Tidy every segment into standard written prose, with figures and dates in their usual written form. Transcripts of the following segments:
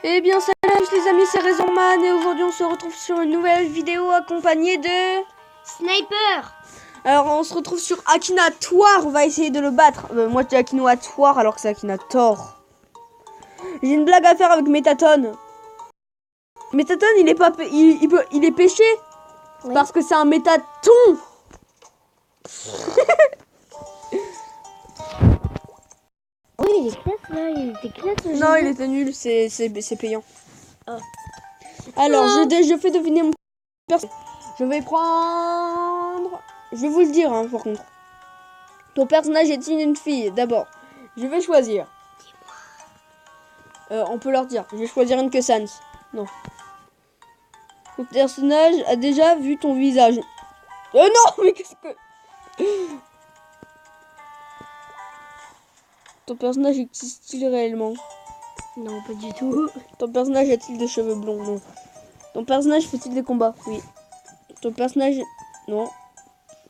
Eh bien salut à tous les amis, c'est Raisonman et aujourd'hui on se retrouve sur une nouvelle vidéo accompagnée de... Sniper. Alors on se retrouve sur Akinator, on va essayer de le battre. Moi je dis Akinator alors que c'est Akinator. J'ai une blague à faire avec Métatone. Métatone il est pas il est péché Oui. parce que c'est un métaton. Oui, il est classe là, il était classe. Non il était nul, c'est payant. Ah. Alors Ah. je fais deviner mon personnage. Je vais prendre... Je vais vous le dire par contre. Ton personnage est-il une fille? D'abord, je vais choisir. On peut leur dire. Je vais choisir une que Sans. Non. Ton personnage a déjà vu ton visage. Non, mais qu'est-ce que... Ton personnage existe-t-il réellement? Non, pas du tout. Ton personnage a-t-il des cheveux blonds? Non. Ton personnage fait-il des combats? Oui. Ton personnage... Non.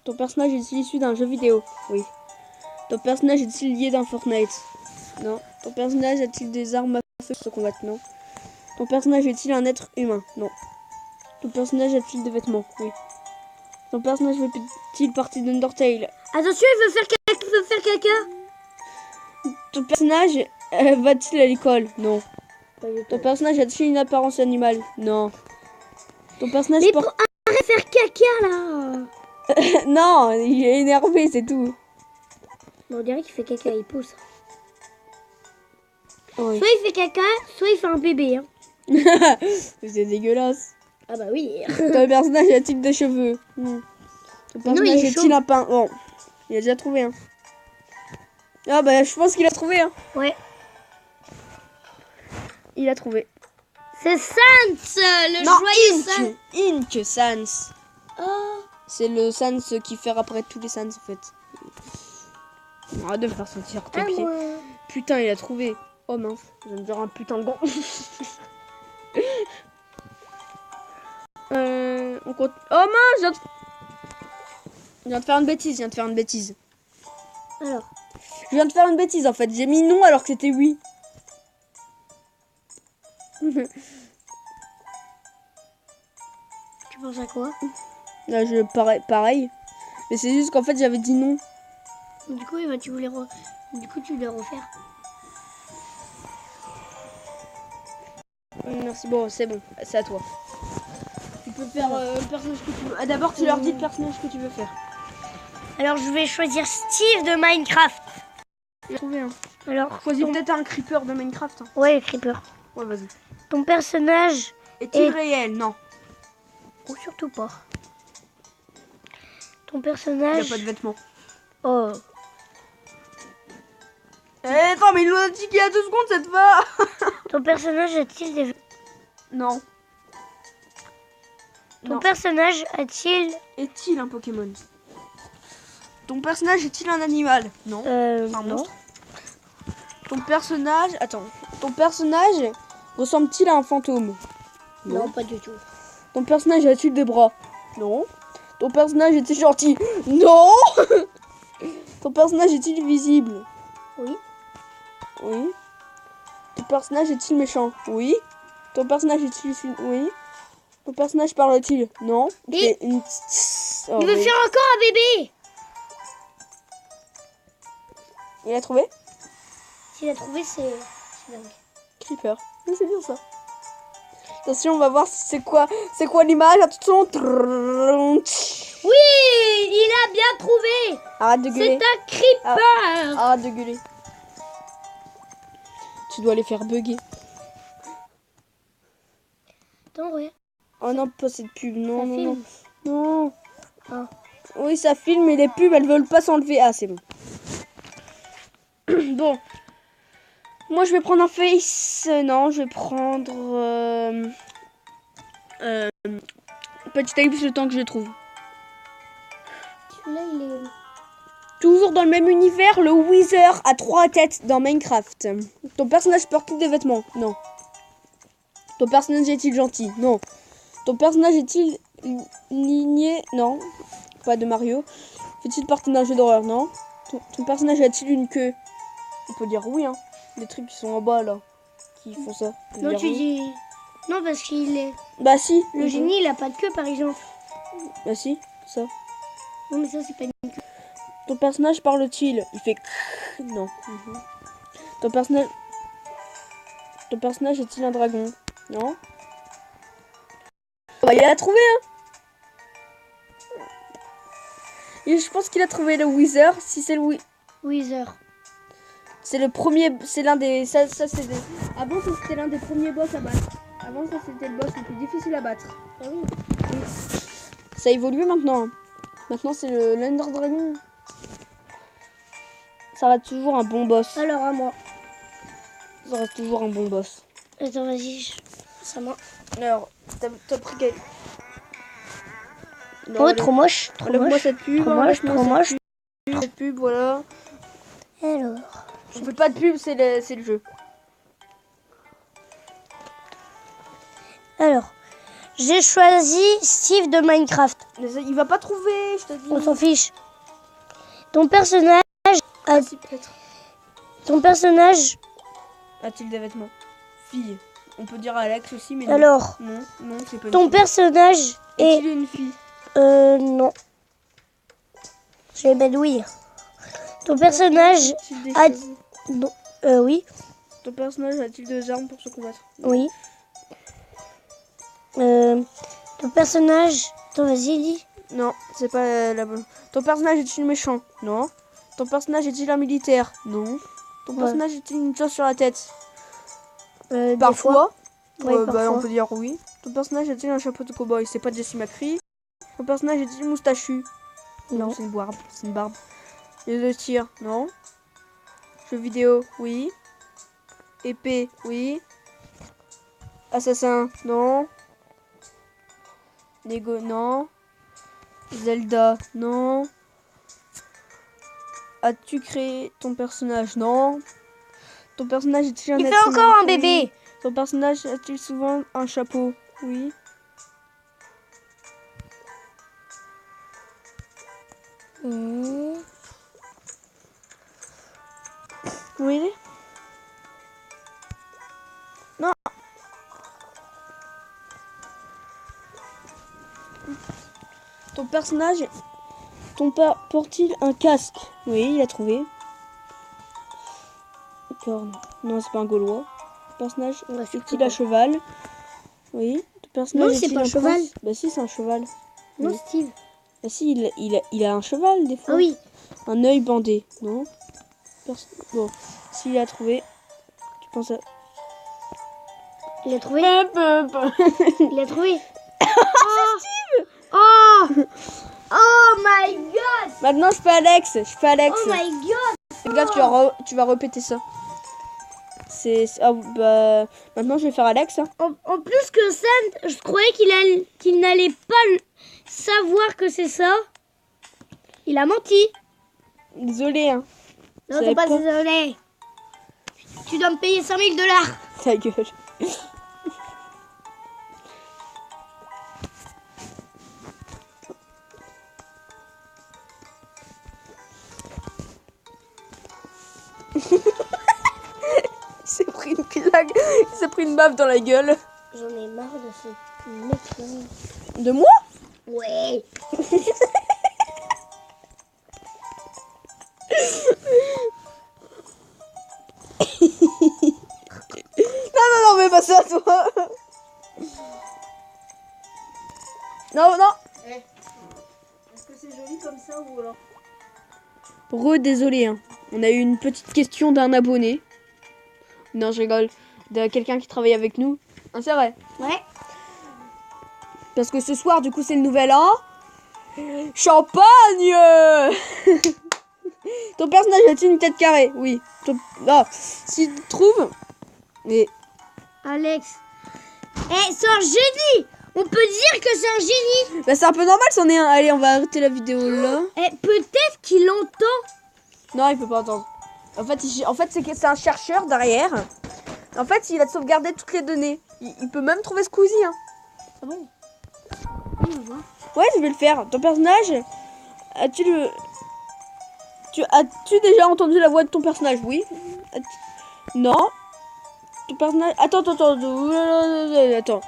Ton personnage est-il issu d'un jeu vidéo? Oui. Ton personnage est-il lié d'un Fortnite? Non. Ton personnage a-t-il des armes à feu pour se combattre? Non. Ton personnage est-il un être humain? Non. Ton personnage a-t-il des vêtements? Oui. Ton personnage fait-il partie d'Undertale? Attention, il veut faire caca. Ton personnage va-t-il à l'école? Non. Pas du Ton tout. personnage a-t-il une apparence animale? Non. Ton personnage Mais porte... arrête de faire caca là. Non, il est énervé, c'est tout. Bon, on dirait qu'il fait caca, il pousse. Oui. Soit il fait caca, soit il fait un bébé. Hein. C'est dégueulasse. Ah bah oui. Ton personnage a-t-il des cheveux? Ton personnage il est est-il chaud. un pain? Bon, il a déjà trouvé un. Ah bah je pense qu'il a trouvé un. Ouais. Il a trouvé. C'est Sans, le Non, joyeux Sans. Ink Sans. Oh. C'est le Sans qui fait apparaître tous les Sans en fait. Arrête de me faire sentir tes Ah, pieds. moi. Putain, il a trouvé. Oh mince, je viens de dire un putain de gant. On compte. Oh mince, je viens de faire une bêtise, Alors. Je viens de faire une bêtise en fait. J'ai mis non alors que c'était oui. Tu penses à quoi? Là, pareil. Mais c'est juste qu'en fait j'avais dit non. Du coup, tu voulais tu voulais refaire. Merci, bon, c'est bon, c'est à toi. Tu peux faire le personnage que tu veux. Ah, d'abord, tu leur dis le personnage que tu veux faire. Alors, je vais choisir Steve de Minecraft. J'ai trouvé un. Alors, Choisis peut-être un creeper de Minecraft. Hein. ouais, Creeper. Ouais, vas-y. Ton personnage Est-il réel? Non. ou surtout pas. Ton Il personnage. a pas de vêtements. Oh. Attends, mais il nous a dit qu'il y a 2 secondes cette fois. Ton personnage a-t-il des. Non. Ton Non. personnage a-t-il. Est-il un Pokémon? Ton personnage est-il un animal? Non. Un Non. monstre. Ton personnage... Attends. Ton personnage ressemble-t-il à un fantôme? Non, pas du tout. Ton personnage a-t-il des bras? Non. Ton personnage est-il gentil? Non. Ton personnage est-il visible? Oui. Oui. Ton personnage est-il méchant? Oui. Ton personnage est-il... Oui. Ton personnage parle-t-il? Non. Oui. C'est une... Oh, Il veut oui. faire encore un bébé. Il a trouvé? S'il a trouvé, c'est dingue. Creeper. Mais c'est bien ça. Attention, on va voir si c'est quoi l'image. Attention. Oui, il a bien trouvé. Arrête de C'est gueuler. un Creeper. Arrête de gueuler. Tu dois les faire bugger. Attends, ouais. Oh non, pas cette pub. Non, Ça non, filme. non. Non. Ah. Oui, ça filme, mais les pubs, elles veulent pas s'enlever. Ah, c'est bon. Bon. Moi, je vais prendre un face. Non, je vais prendre... Petit ellipse le temps que je trouve. Celui-là, il est. Toujours dans le même univers, le Wither a 3 têtes dans Minecraft. Ton personnage porte-t-il des vêtements? Non. Ton personnage est-il gentil? Non. Ton personnage est-il ligné? Non. Pas de Mario. Fait-il partie d'un jeu d'horreur? Non. Ton personnage a-t-il une queue? On peut dire oui, hein. Les trucs qui sont en bas, là. qui font ça. Non, Dire tu oui. dis... Non, parce qu'il est... Bah si. Le génie, il a pas de queue, par exemple. Bah si, ça. Non, mais ça, c'est pas une queue. Ton personnage parle-t-il? Il fait non. Ton personnage est-il un dragon? Non. Bah, il a trouvé hein. Et je pense qu'il a trouvé le Wither. Si c'est le Wither. c'est le premier, c'est l'un des ça c'est des... Avant ça c'était l'un des premiers boss à battre. Avant ça c'était le boss le plus difficile à battre. Ah oui. Ça a évolué maintenant. Maintenant c'est le l'Ender Dragon. Ça reste toujours un bon boss. Alors, à moi. Ça reste toujours un bon boss. Attends, vas-y. Ça m'a... Alors, t'as pris quel... Oh, trop moche. Trop Enlève-moi moche. cette pub. Trop moche, trop moche. Cette pub, voilà. Alors... Je fais pas de pub, c'est le jeu. Alors... J'ai choisi Steve de Minecraft. Mais ça, il va pas trouver, je te dis. On s'en fiche. Ton personnage... Ah, si, peut-être. Ton personnage... A-t-il des vêtements? Fille. On peut dire Alex aussi, mais non. Alors... Non, c'est pas une Ton fille. personnage est... Est-il une fille? Non. Je vais mettre oui. Ton personnage A-t-il des a... cheveux? Non. Oui. Ton personnage a-t-il des armes pour se combattre? Oui. Ton personnage... Attends, vas-y, dis. Non, c'est pas la bonne. Ton personnage est-il méchant? Non. Ton personnage est-il un militaire? Non. Ton Ouais. personnage est-il une chose sur la tête? Des Parfois. fois. Oui, Bah, parfois. on peut dire oui. Ton personnage a-t-il un chapeau de cow-boy? C'est pas Jesse McCree. Ton personnage est-il moustachu? Non. C'est une barbe. C'est une barbe. Les deux tirs? Non. Jeux vidéo? Oui. Épée? Oui. Assassin? Non. Lego? Non. Zelda? Non. As-tu créé ton personnage? Non. Ton personnage est-il un Il être fait humain? encore un Oui. bébé. Ton personnage a-t-il souvent un chapeau? Oui. Oui. Non. Ton personnage porte-t-il un casque? Oui, il a trouvé. Corne. Non, c'est pas un Gaulois. Ton personnage Ouais, c'est est-il à cheval? Oui. Ton personnage Non, c'est est-il pas un cheval. prince? Bah si, c'est un cheval. Non, Oui. Steve. Bah si, il a un cheval des fois. Ah oui. Un œil bandé, non? Bon, s'il a trouvé, tu penses à... Il a trouvé. Hop. Il a trouvé. Oh, Steve. Oh. Oh my god. Maintenant, je fais Alex. Oh my god. Fais gaffe, tu vas répéter ça. Bah, maintenant, je vais faire Alex. Hein. En plus que ça, je croyais qu'il n'allait pas savoir que c'est ça. Il a menti. Désolé, hein. Non, Je t'es pas savais désolé. Tu dois me payer $5000. Ta gueule. Il s'est pris une claque. Il s'est pris une baffe dans la gueule. J'en ai marre de ce mec. De moi? Ouais. Non, mais pas ça, toi. Non. Est-ce que c'est joli comme ça ou alors? Désolé, hein. On a eu une petite question d'un abonné. Non, je rigole. De quelqu'un qui travaille avec nous. Ah, c'est vrai. Ouais. Parce que ce soir, du coup, c'est le nouvel an. Champagne. Ton personnage a-t-il une tête carrée? Oui. Ah, si tu trouves... Mais... Alex. C'est un génie. On peut dire que c'est un génie. Bah, c'est un peu normal, c'en est un. Allez, on va arrêter la vidéo là. Peut-être qu'il entend. Non, il peut pas entendre. En fait, c'est un chercheur derrière. En fait, il a sauvegardé toutes les données. Il peut même trouver Squeezie. Hein. Ah bon? Ouais, je vais le faire. Ton personnage, as-tu déjà entendu la voix de ton personnage? Oui. Non. Ton personnage... Attends. Attends.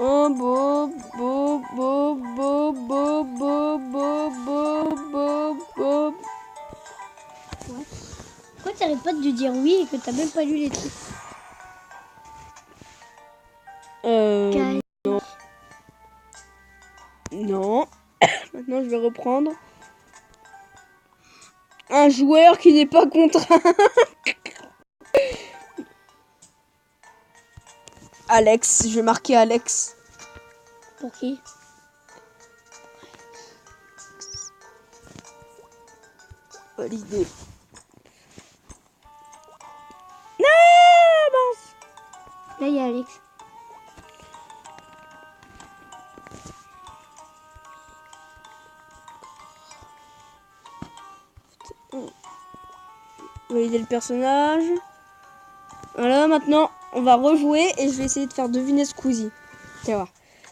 Oh, bo. Pourquoi t'arrêtes pas de dire oui et que t'as même pas lu les trucs? Non. Non. Maintenant, je vais reprendre. Un joueur qui n'est pas contraint. Alex, je vais marquer Alex. Pour qui? Validé. Ah, mince. Là, il y a Alex. Valider le personnage. Voilà, maintenant, on va rejouer et je vais essayer de faire deviner Squeezie. Tu vas voir.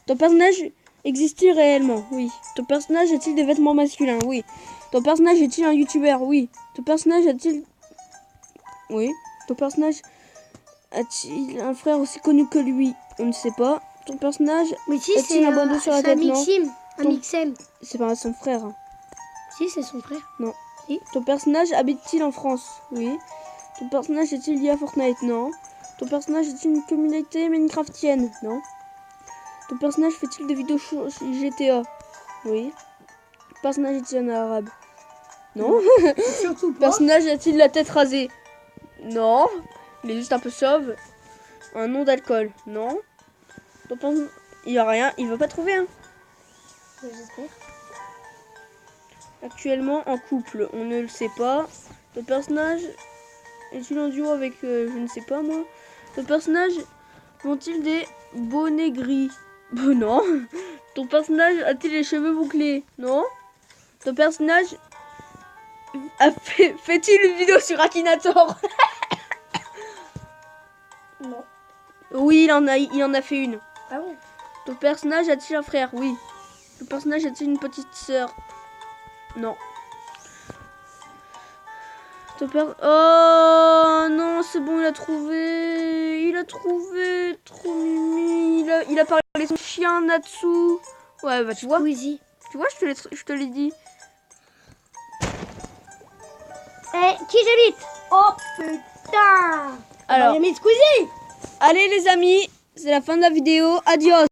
Ton personnage existe-t-il réellement? Oui. Ton personnage a-t-il des vêtements masculins? Oui. Ton personnage est-il un youtubeur? Oui. Ton personnage a-t-il... Oui. Ton personnage a-t-il un frère aussi connu que lui? On ne sait pas. Ton personnage Mais si, a-t-il un bandeau sur la tête? Non. Un Mixem. C'est pas son frère. Hein. Si, c'est son frère. Non. Si. Ton personnage habite-t-il en France? Oui. Ton personnage est-il lié à Fortnite? Non. Ton personnage est-il une communauté minecraftienne? Non. Ton personnage fait-il des vidéos sur GTA? Oui. Ton personnage est-il un arabe? Non. Surtout Ton personnage a-t-il la tête rasée? Non. Il est juste un peu chauve. Un nom d'alcool? Non. Ton personnage... Il y a rien. Il va pas trouver, hein. J'espère. Actuellement en couple, on ne le sait pas. Le personnage est-il en duo avec, je ne sais pas moi. Le personnage ont-ils des bonnets gris? Non. Ton personnage a-t-il les cheveux bouclés? Non. Ton personnage fait-il une vidéo sur Akinator? Non. Oui, il en a fait une. Ah bon? Ton personnage a-t-il un frère? Oui. Ton personnage a-t-il une petite sœur? Non. Oh non, c'est bon, il a trouvé. Il a trouvé. Trop mimi. Il a parlé de son chien Natsu. Ouais, bah tu vois. Squeezie. Tu vois, je te l'ai dit. Qui j'habite? Oh putain! Alors, J'ai mis Squeezie! allez les amis, c'est la fin de la vidéo. Adios.